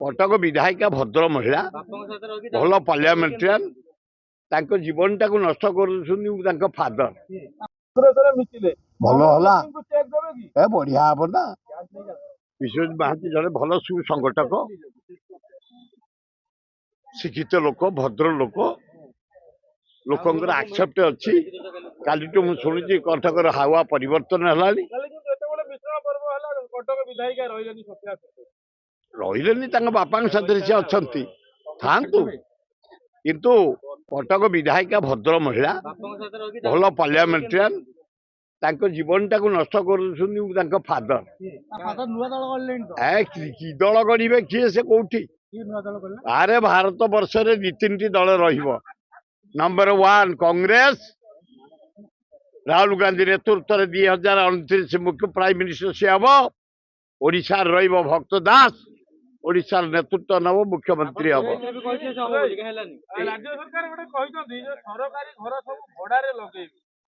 कटक विधायिका भद्र महिला भल पार्लियामेंटेरियन जीवन टाक नष्ट कर फादर भल है बढ़िया हम ना विश्वजित महांती जड़े भल सुसंगठक शिक्षित लोक भद्र लोक लोकंर एक्सेप्ट अच्छी काली मुझे शुणी कटक हावा परिवर्तन है रही बापा साथ से अच्छा था किंतु कटक विधायिका भद्र महिला भल पार्लियामेंटेरियन जीवन टाक नष्ट कर फादर कि दल गढ़े किए से कौटी अरे भारत वर्ष रे दी तीन दल नंबर 1 कांग्रेस राहुल गांधी नेतृत्व में 2029 मुख्य प्राइम मिनिस्टर से हम ओडिशा भक्त दास ओडिशा नेतृत्व नव मुख्यमंत्री हम राज्य सरकार सरकारी घर सब भड़ारे लगे